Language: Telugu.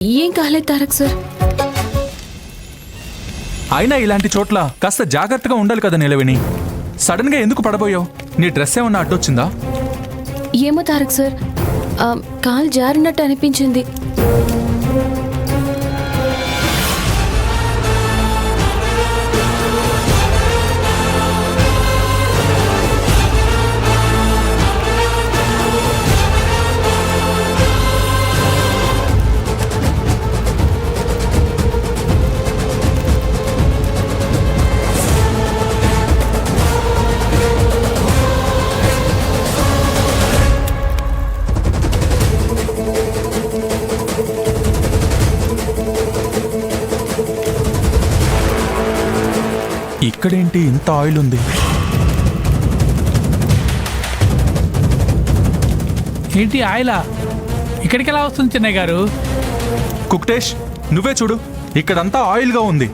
ఏం కాలేదు తారక్ సార్. అయినా ఇలాంటి చోట్ల కాస్త జాగ్రత్తగా ఉండాలి కదా నీలవేణి. సడన్ గా ఎందుకు పడబోయావు? నీ డ్రెస్ ఏమన్నా అడ్డొచ్చిందా? ఏమో తారక్ సార్, కాలు జారినట్టు అనిపించింది. ఇక్కడేంటి ఇంత ఆయిల్ ఉంది? ఏంటి ఆయిలా? ఇక్కడికి ఎలా వస్తుంది చిన్నయ్య గారు? కుక్టేష్, నువ్వే చూడు, ఇక్కడంతా ఆయిల్గా ఉంది.